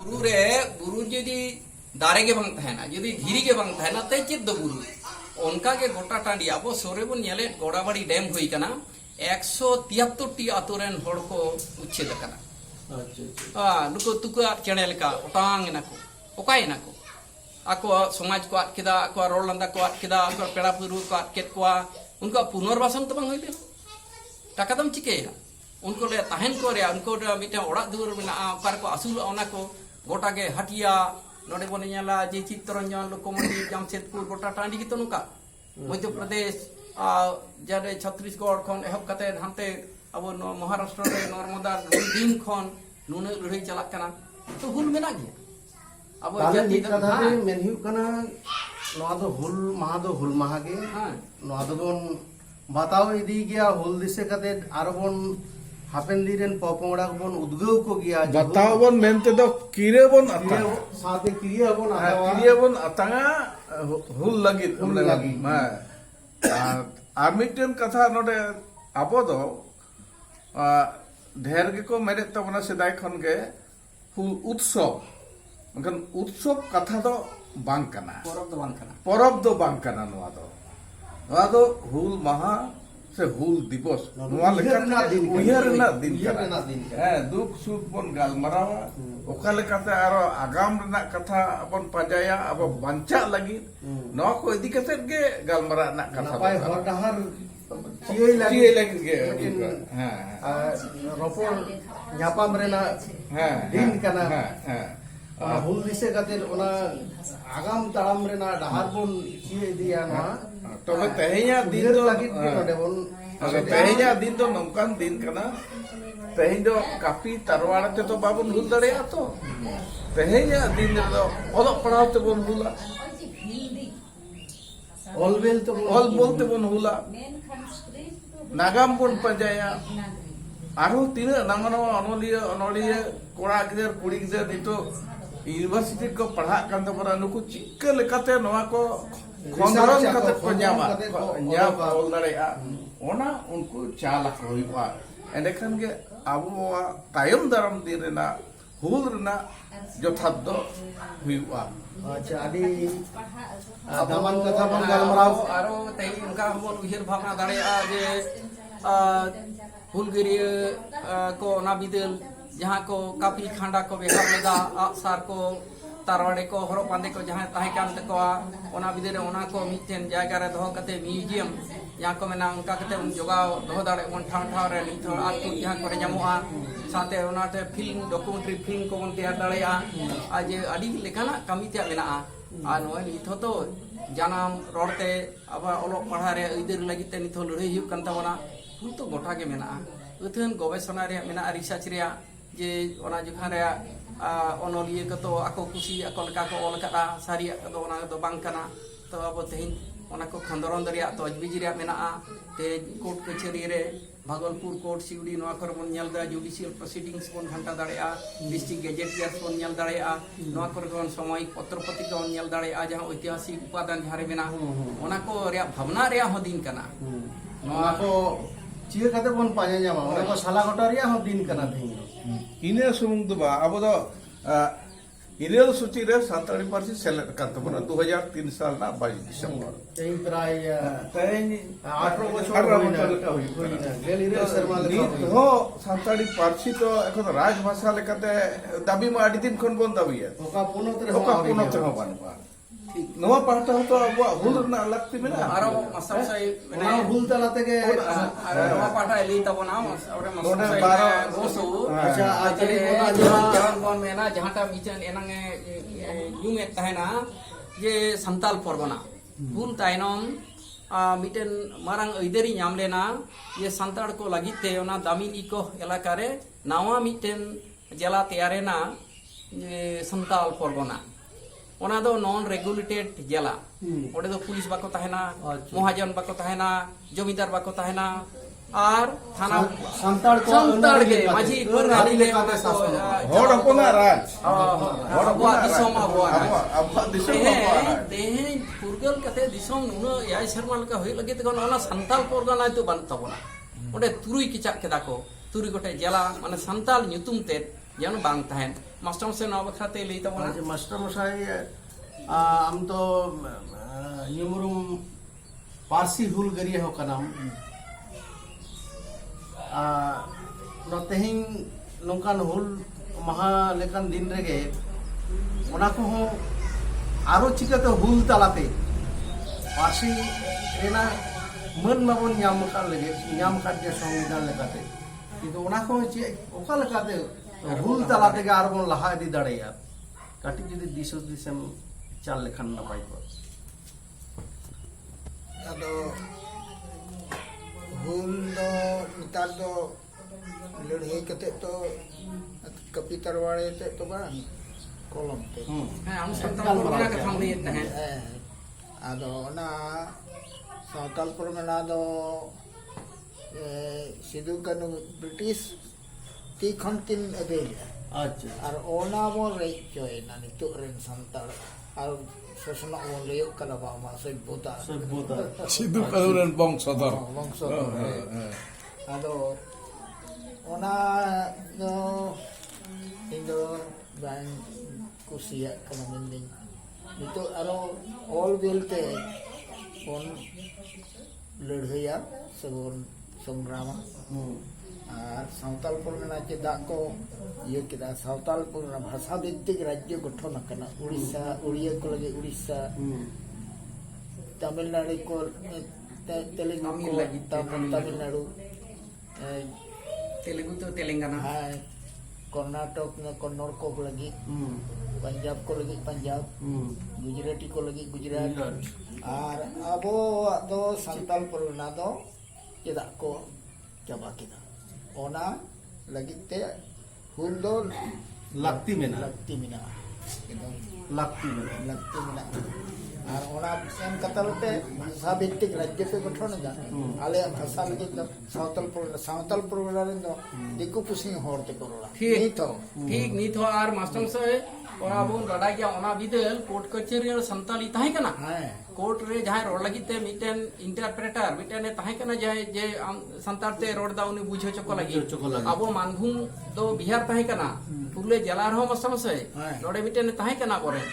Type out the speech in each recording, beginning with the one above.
बुरु रे बुरु जुदी दारे के बंग तहना जुदी धीरी के बंग तहना तय चेद दो बुरु उनका के गोटा टांडी अब सोरे बन नेले गोड़ाबाड़ी डैम हुई कना 173 टी आतोरेन होड़ को उच्छेद कना नुको तुका चेणे लेका ओटांग नाको ओकाय नाको आको समाज को आद केदा आको रोड लंदा को आद केदा आको पेड़ा पुरु को आद केद को उनका पुनर्वासन तो बंग होइले टाका दम चिकेया उनको ले तहन को रे उनको मिटे ओड़ा दुर मेना ओकार को आसुल ओना को गोटा के हटिया नोडे बन नेला जे चित्तरंजन लोकमंडी जामशेदपुर गोटा टांडी कितो नुका मध्य प्रदेश जारे छत्तीसगढ़ खन एहब कते हानते अब महाराष्ट्र रे नर्मदा दिन खन नुने लड़ाई चला कना तो हुल मेना गया अब जाति कथा मेन हुई कना नोआ दो हुल माहा गे नोआ दो बोन बताओ इदी गया हुल दिसे कते आरो बोन हापेन दिरेन पपोंगड़ा को बोन उद्गव को गया बताओ बोन मेनते दो किरे बोन अता साथे किरिया बोन अतांगा हुल लगी मा आर मिटन कथा नोडे आबो दो ढेर के को मेरे तबना सेदाय खन के हुल उत्सव मगन उत्सव कथा दो बांग कना परब दो बांग कना नोआ दो हुल महा से हुल दिवस नोआ लेका उयहर ना दिन कना दुख सुख बन गालमरावा ओका लेकाते आरो आगाम रना कथा अपन पाजाया अब बांचा लगी नोआ को इदी कते के गालमरा ना कथा नापाय हर डहर चिए लगी के रोपड़ ᱧᱟᱯᱟᱢ ᱨᱮᱱᱟᱜ दिन कना हुल दिसे कते ओना आगाम ताड़ाम रेना डहार बोन चिए दिया ना तबे तेहेया दिन दो लगित के नोडे बोन तेहेया दिन दो नौकान दिन कना तेहें दो काफी तरवाड़ ते तो बाबन हुल दड़ेया तो तेहेया दिन दो ओलो पड़ाव ते बोन हुला ऑलवेल तो ऑल बोलते बोन हुला नागाम बोन पंजाया आरो तीन नांगनो अनोलिय कोड़ा गिदर कुड़ी गिदर नितो यूनिवर्सिटी को पढ़ा कान तबरा नुकु चिक्का लेकाते नोआ को खंदरन कते को ᱧᱟᱢ बोल दड़ेया ओना उनको चाला होइबा एंडेखान के आबोवा तायम दाराम दिन रेना हुल रेना जथात दो हुइबा अच्छा आदि दामान कथा बन गालमराव आरो तई उनका हम उहिर भावना दड़ेया जे हुलगिरी को ना बिदल जहाँ को कापी खांडा को बेकार लेदा आसार को तारवाड़े को हरो बांधे को जहाँ ताहे कान तकोआ ओना बिदल ओना को मिटेन जायगा रे दोहो कते म्यूजियम जहाँ को मेना उनका कते उन जोगाव दोहो दाड़े उन ठाव ठाव रे निथो आतु जहाँ को रे ᱧᱟᱢᱚᱜᱼᱟ साथे ओनाते फिल्म डॉक्यूमेंट्री फिल्म को बन तैयार दाड़ेया आज अडी लेखाना कमी ते मेनाआ आ नोय निथो तो जानम रोडते अब ओलो पढ़ा रे इदर लगित ते निथो लड़ाई हुई कन ताबोना हुल तो गोटा के मेना उथन गवेषणा रे मेना रिसर्च रे जे ओना जुखा रे अनोलिए को तो आको कुसी आको लका को ओल कदा सारी तो ओना तो बांग कना तो अब तेहिन ओना को खंदरन दरिया तो अजबिजी रे मेना ते कोर्ट कचहरी रे भागलपुर कोर्ट सिवड़ी नोआ कर बन नेल दा जुडिशियल प्रोसीडिंग्स बन घंटा दाड़ेया डिस्ट्रिक्ट गेजेटियर्स बन नेल दाड़ेया नोआ कर बन सामयिक पत्र पत्रिका बन नेल दाड़ेया जहां ऐतिहासिक उपादान जहां रे मेना ओना को रे भावना रे हो दिन कना नोआ को चिए कते बोन पाजा ᱧᱟᱢᱟ ओना को साला गोटा रिया हो दिन कना थिन इने सुमुंग दो बा अब दो इरेल सूची रे साताड़ी पार्सी सेलेक्ट कर तबना 2003 साल ना 22 दिसंबर तेई प्राय तेई 18 बछर का हुई गेल इरे शर्मा नित हो साताड़ी पार्सी तो এখন राजभाषा लेकाते दाबी मा आडी दिन खन बन दाबिया ओका पुनोत रे ओका पुनोत रे बानबा नवा पाटा तो अब हुल ना लगती मेना आरो मसल साई ओना हुल तलाते के नवा पाटा एली तबना औरे मसल साई गोसु अच्छा आजरी ओना जहां बन मेना जहांटा मिचन एनांगे युमे तहना जे संताल परगना हुल तायनम मिटेन मारांग ऐदरी नाम लेना ये संताड़ को लगिते ओना दामिनी को इलाका रे नावा मिटेन जिला तैयारेना ये संताल परगना ओना दो नॉन रेगुलेटेड जिला ओडे दो पुलिस बाको तहना महाजन बाको तहना जमींदार बाको तहना और थाना संताड़ के माझी पर गाड़ी ले होड़ अपना राज होड़ अपना दिसोम अब दिसोम देहे पुरगल कते दिसोम नुनो याय शर्मा लका होय लगे तखन ओना संताल परगना तो बन तबना ओडे तुरुई किचा केदा को तुरुई गोटे जिला माने संताल ᱧᱩᱛᱩᱢ ते जन बांग तहन मास्टर से नौ बखराते लई तबना अच्छा मास्टर मशाई हम तो ᱧᱩᱢᱩᱨᱩᱢ पारसी हुलगरिया हो कनाम तेहिं नौकान हुल महा लेकान दिन रेगे ओना को हो आरो चिकाते हुल तालाते पारसी रेना मन माबन ᱧᱟᱢ का लगे ᱧᱟᱢ का जे संविधान लेकाते किंतु ओना को चे ओका लेकाते हुल तालाते के आरो बन लहा इदी दाड़ेया काटी जदि दिसो दिसम चाल लेखान नपाय को अदो हुल दो नितार दो लड़ाई कते तो कपी तरवाड़े ते तो बांग कोलम ते हां हम संताल परगना कथा में लेते हैं अदो ना सावताल परगना दो सिद्धू कानू ब्रिटिश ती खंतिन अबेलिया अच्छा और ओना बो रे चोय ना नितो रेन संताल और सोसना बो लेयो कला बामा सभ्यता सिद्धू कानूरन वंशधर वंश अदो ओना दो इndo bang kusia kana mending itu aro all bilte on ledhaya sebon संग्राम और सावताल परगना चेदा को ये किदा सावताल परगना भाषा भित्तिक राज्य गठन करना उड़ीसा उड़िया को लगे उड़ीसा तमिलनाडु को तेलुगु को तमिलनाडु तेलुगु तो तेलंगाना हाँ कर्नाटक में कन्नड़ को लगी पंजाब को लगी पंजाब गुजराती को लगी गुजरात और अब दो सावताल परगना दो चेदा को चाबा किदा ओना लगित ते हुल दो लगती में लगती मिना एकदम लगती में लगती मिना और ओना एम कतलते भाषा भित्तिक राज्य पे गठन दा आले भाषा लगित दो सावताल परगना रे दो दिकु पुसिंग होरते करोला ठीक नीत हो आर मास्टर से ओना बोन रडा गया ओना बिदल कोर्ट कचेरी और संताली ताहे कना कोर्ट रे जहां रोड लगी ते मिटेन इंटरप्रेटर मिटेन ताहे कना जे संताल ते रोड दा उनी बुझो चको लगी अब मानभूम दो बिहार ताहे कना पुरले जला रहो मास्टर से रोडे मिटेन ताहे कना परे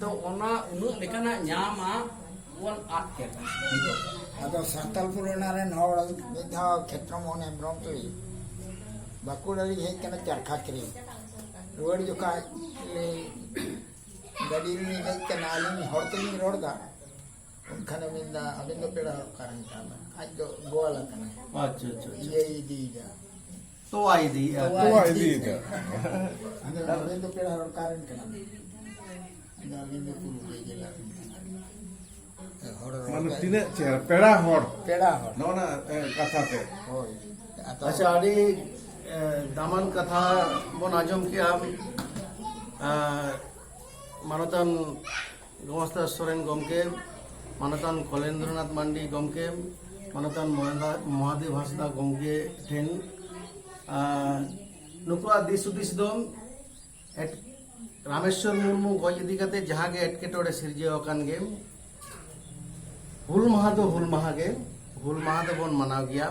तो ओना उनु लेकना न्यामा वन आट के अदो सावताल परगना रे हड़ मिधा क्षेत्र मोहन हेम्ब्रम तो बाकुड़ा रे हे कना चरखा करी रोड जोका गाड़ी रे हे कना आली हड़ते नि रोडदा उनखाने मिंदा अबिंदो पेड़ा कारण काना आज तो गोवाला कना अच्छा अच्छा ये दीजा तो आई दी अदो अबिंदो पेड़ा कारण कना अबिंदो पुरु के गेला माने तिने चेहरा पेड़ा हड़ नोना कथा पे होय अच्छा अड़ी दामन कथा बन आजम किया मानतन गमस्ता सोरेन गमके मानतन कलेन्द्रनाथ मांडी गमके मानतन महादेव हांसदा गमके ठेन नुकुआ दिस उदिस दो रामेश्वर मुर्मू गज इदी कते जहां गे एटकेटोड़े सिरजेव कान गे हुल माहा दो हुल माहा गे हुल माहा दो बन मनाव गया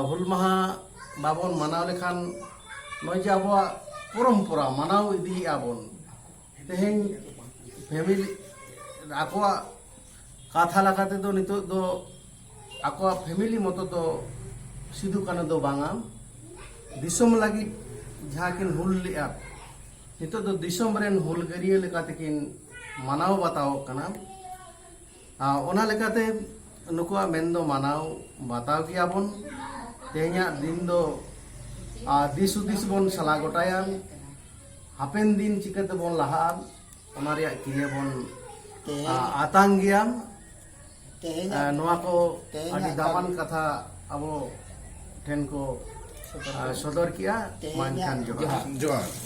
हुल माहा बाबन मनाव लेखान नय जे आबो परम्परा मनाव इदी आबन तेहेन फैमिली आकोआ कथा लगाते दो नितो दो आकोआ फैमिली मतो दो सिधु कानो दो बांगा दिसम लगी जहां किन हुल लिया नितो दो दिसम रेन हुलगरिया लेकाते किन मनाव बताओ कना ओना लेकाते नुकुआ मेन दो मनाव बताओ किया बन तेहना दिन दो दिस उदिस बन सला गोटाया हापेन दिन चिकाते बन लहा ओना रिया किया बन आतांग गया नोआ को अडी दामान कथा अब ठेन को सदर किया मानखान जोहार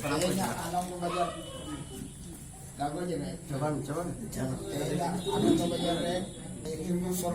आनंद बाजार कागज रे जबान आनंद बाजार रे सरकार